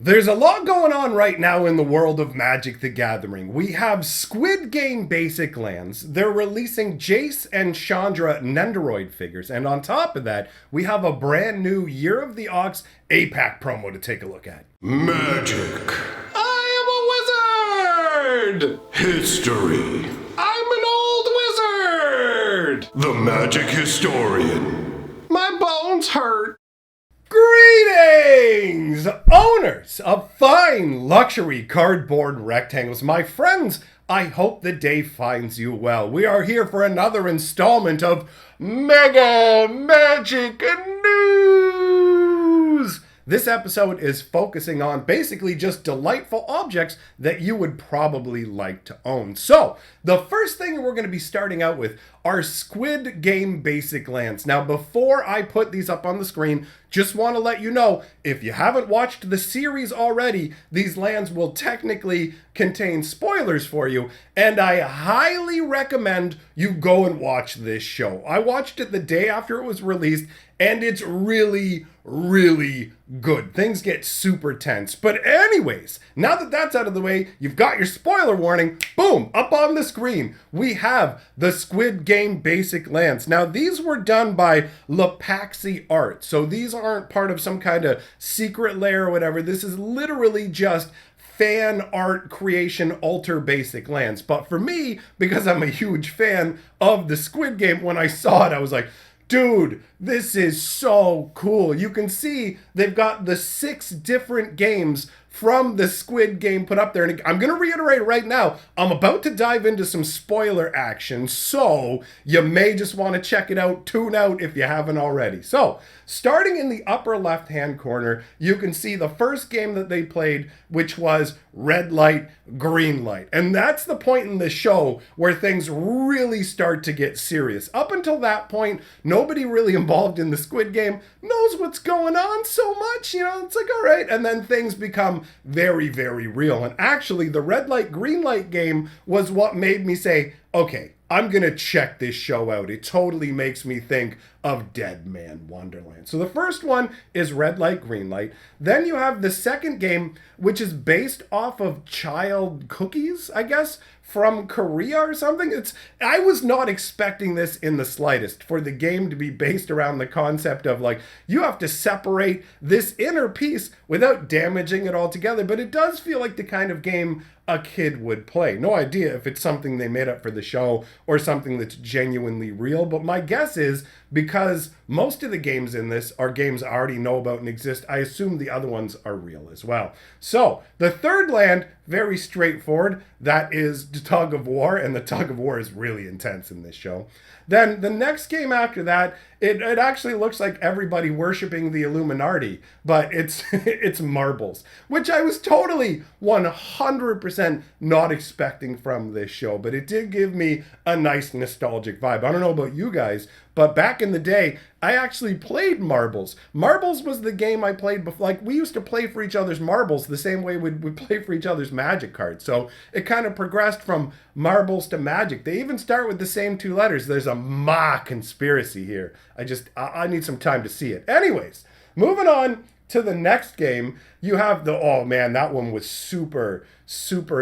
There's a lot going on right now in the world of Magic the Gathering. We have Squid Game basic lands. They're releasing Jace and Chandra Nendoroid figures. And on top of that, we have a brand new Year of the Ox APAC promo to take a look at. Magic. I am a wizard! History. I'm an old wizard! The Magic Historian. My bones hurt. Greetings, owners of fine luxury cardboard rectangles. My friends, I hope the day finds you well. We are here for another installment of Mega Magic News. This episode is focusing on basically just delightful objects that you would probably like to own. So, the first thing we're going to be starting out with are Squid Game basic lands. Now, before I put these up on the screen, just want to let you know, if you haven't watched the series already, these lands will technically contain spoilers for you, and I highly recommend you go and watch this show. I watched it the day after it was released, and it's really good. Things get super tense. But anyways, now that that's out of the way, you've got your spoiler warning. Boom, up on the screen, we have the Squid Game basic lands. Now, these were done by APAC art, so these aren't part of some kind of secret lair or whatever. This is literally just fan art creation alter basic lands. But for me, because I'm a huge fan of the Squid Game, when I saw it, I was like, dude, this is so cool. You can see they've got the 6 different games from the Squid Game put up there. And I'm going to reiterate right now, I'm about to dive into some spoiler action, so you may just want to check it out, tune out if you haven't already. So, starting in the upper left-hand corner, you can see the first game that they played, which was red light, green light. And that's the point in the show where things really start to get serious. Up until that point, nobody really involved in the Squid Game knows what's going on so much, it's like, all right. And then things become very real. And actually, the red light, green light game was what made me say, okay, I'm going to check this show out. It totally makes me think of Dead Man Wonderland. So the first one is red light, green light. Then you have the second game, which is based off of child cookies, I guess, from Korea or something. I was not expecting this in the slightest, for the game to be based around the concept of, like, you have to separate this inner piece without damaging it altogether. But it does feel like the kind of game a kid would play. No idea if it's something they made up for the show or something that's genuinely real, but my guess is, because most of the games in this are games I already know about and exist, I assume the other ones are real as well. So, the third land, very straightforward. That is the Tug of War, and the Tug of War is really intense in this show. Then the next game after that, it actually looks like everybody worshiping the Illuminati, but it's it's marbles, which I was totally 100% not expecting from this show, but it did give me a nice nostalgic vibe. I don't know about you guys, but back in the day, I actually played marbles. Marbles was the game I played before. Like, we used to play for each other's marbles the same way we'd play for each other's Magic cards. So it kind of progressed from marbles to Magic. They even start with the same 2 letters. There's a conspiracy here. I need some time to see it. Anyways, moving on to the next game, you have oh man, that one was super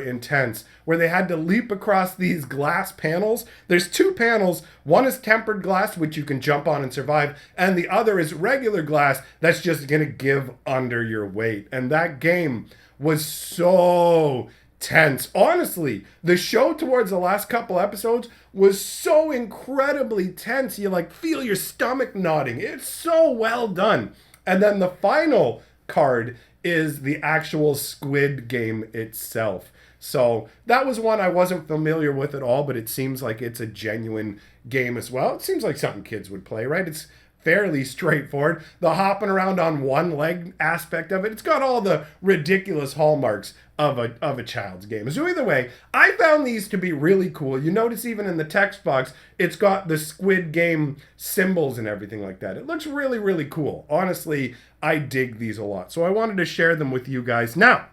intense, where they had to leap across these glass panels. There's 2 panels. One is tempered glass, which you can jump on and survive, and the other is regular glass that's just gonna give under your weight. And that game was so tense. Honestly, the show towards the last couple episodes was so incredibly tense. You feel your stomach nodding. It's so well done. And then the final card is the actual Squid Game itself. So that was one I wasn't familiar with at all, but it seems like it's a genuine game as well. It seems like something kids would play, right? It's fairly straightforward. The hopping around on one leg aspect of it, it's got all the ridiculous hallmarks of a child's game. So either way, I found these to be really cool. You notice even in the text box, it's got the Squid Game symbols and everything like that. It looks really cool. Honestly, I dig these a lot. So I wanted to share them with you guys. Now,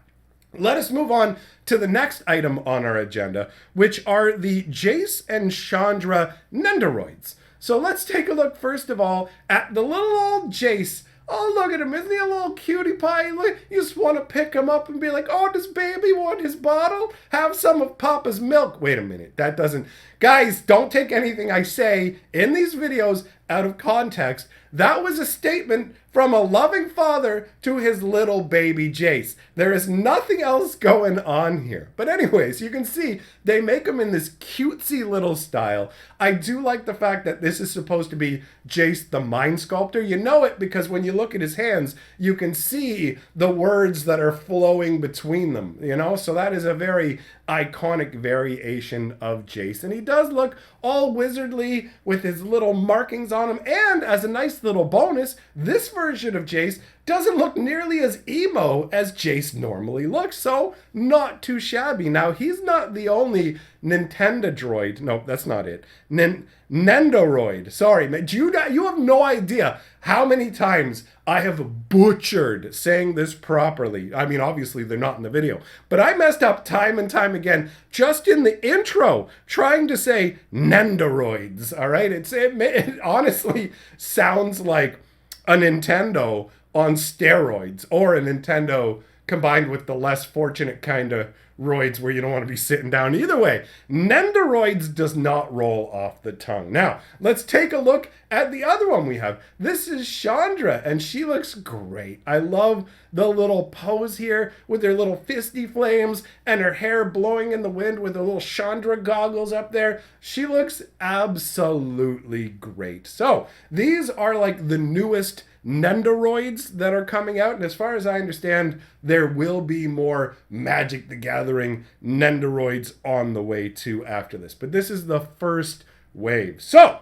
let us move on to the next item on our agenda, which are the Jace and Chandra Nendoroids. So let's take a look first of all at the little old Jace Oh, look at him. Isn't he a little cutie pie? You just want to pick him up and be like, oh, does baby want his bottle? Have some of Papa's milk. Wait a minute. That doesn't... Guys, don't take anything I say in these videos out of context. That was a statement from a loving father to his little baby Jace. There is nothing else going on here. But anyways, you can see they make him in this cutesy little style. I do like the fact that this is supposed to be Jace the Mind Sculptor. You know it because when you look at his hands, you can see the words that are flowing between them, you know? So that is a very iconic variation of Jace. And he does look all wizardly with his little markings on him. And as a nice little bonus, this version of Jace doesn't look nearly as emo as Jace normally looks, so not too shabby. Now, he's not the only Nintendo droid. No, that's not it. Nendoroid. Sorry, man. You have no idea how many times I have butchered saying this properly. I mean, obviously, they're not in the video. But I messed up time and time again just in the intro trying to say Nendoroids, all right? It honestly sounds like a Nintendo on steroids, or a Nintendo combined with the less fortunate kind of roids where you don't want to be sitting down. Either way, Nendoroids does not roll off the tongue. Now, let's take a look at the other one we have. This is Chandra, and she looks great. I love the little pose here with her little fisty flames and her hair blowing in the wind with her little Chandra goggles up there. She looks absolutely great. So, these are like the newest Nendoroids that are coming out, and as far as I understand, there will be more Magic the Gathering Nendoroids on the way too after this. But this is the first wave. So,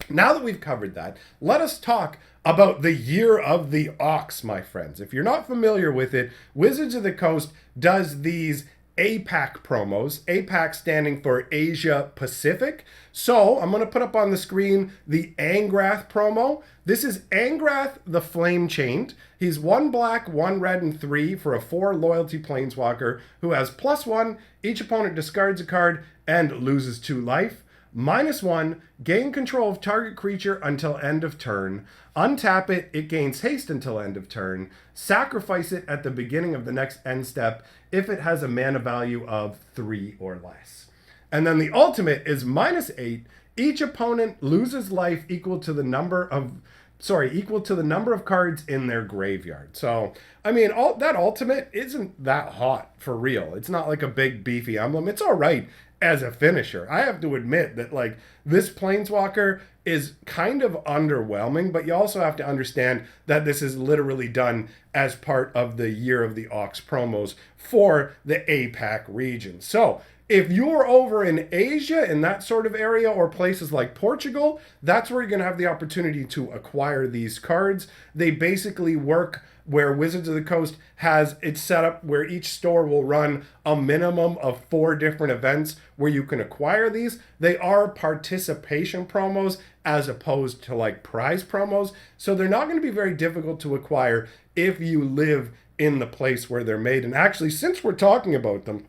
now that we've covered that, let us talk about the Year of the Ox, my friends. If you're not familiar with it, Wizards of the Coast does these APAC promos, APAC standing for Asia Pacific. So I'm going to put up on the screen the Angrath promo. This is Angrath the Flame Chained. He's 1 black, 1 red, and 3 for a 4 loyalty planeswalker who has +1. Each opponent discards a card and loses 2 life. -1, gain control of target creature until end of turn. Untap it, it gains haste until end of turn. Sacrifice it at the beginning of the next end step if it has a mana value of 3 or less. And then the ultimate is -8. Each opponent loses life equal to the number of cards in their graveyard. So, I mean, that ultimate isn't that hot for real. It's not like a big beefy emblem. It's all right as a finisher. I have to admit that, like, this Planeswalker is kind of underwhelming, but you also have to understand that this is literally done as part of the Year of the Ox promos for the APAC region. So, if you're over in Asia, in that sort of area, or places like Portugal, that's where you're going to have the opportunity to acquire these cards. They basically work where Wizards of the Coast has it set up where each store will run a minimum of 4 different events where you can acquire these. They are participation promos as opposed to like prize promos, so they're not going to be very difficult to acquire if you live in the place where they're made. And actually, since we're talking about them,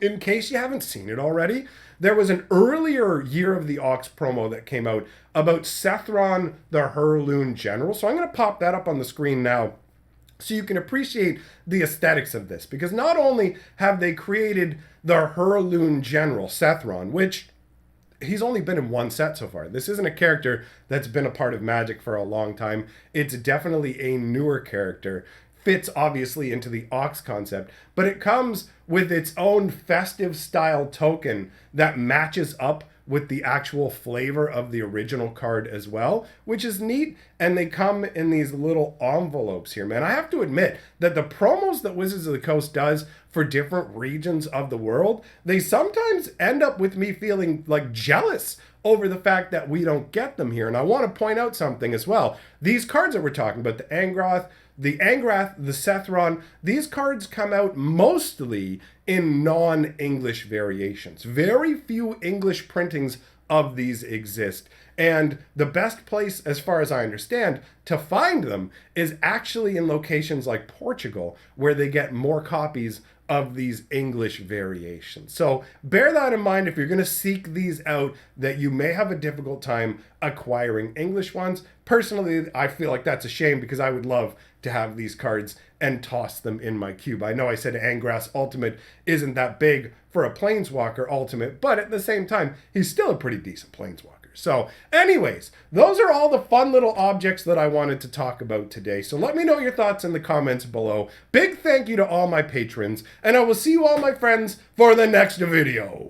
in case you haven't seen it already, there was an earlier Year of the Ox promo that came out about Sethron the Hurloon General. So I'm going to pop that up on the screen now so you can appreciate the aesthetics of this. Because not only have they created the Hurloon General, Sethron, which he's only been in 1 set so far. This isn't a character that's been a part of Magic for a long time. It's definitely a newer character. Fits obviously into the Ox concept, but it comes with its own festive style token that matches up with the actual flavor of the original card as well, which is neat. And they come in these little envelopes here, man. I have to admit that the promos that Wizards of the Coast does for different regions of the world, they sometimes end up with me feeling like jealous over the fact that we don't get them here. And I want to point out something as well. These cards that we're talking about, the Angrath, the Sethron, these cards come out mostly in non-English variations. Very few English printings of these exist. And the best place, as far as I understand, to find them is actually in locations like Portugal, where they get more copies of these English variations. So bear that in mind if you're going to seek these out, that you may have a difficult time acquiring English ones. Personally, I feel like that's a shame because I would love to have these cards and toss them in my cube. I know I said Angrass Ultimate isn't that big for a Planeswalker Ultimate, but at the same time, he's still a pretty decent Planeswalker. So anyways, those are all the fun little objects that I wanted to talk about today. So let me know your thoughts in the comments below. Big thank you to all my patrons, and I will see you all, my friends, for the next video.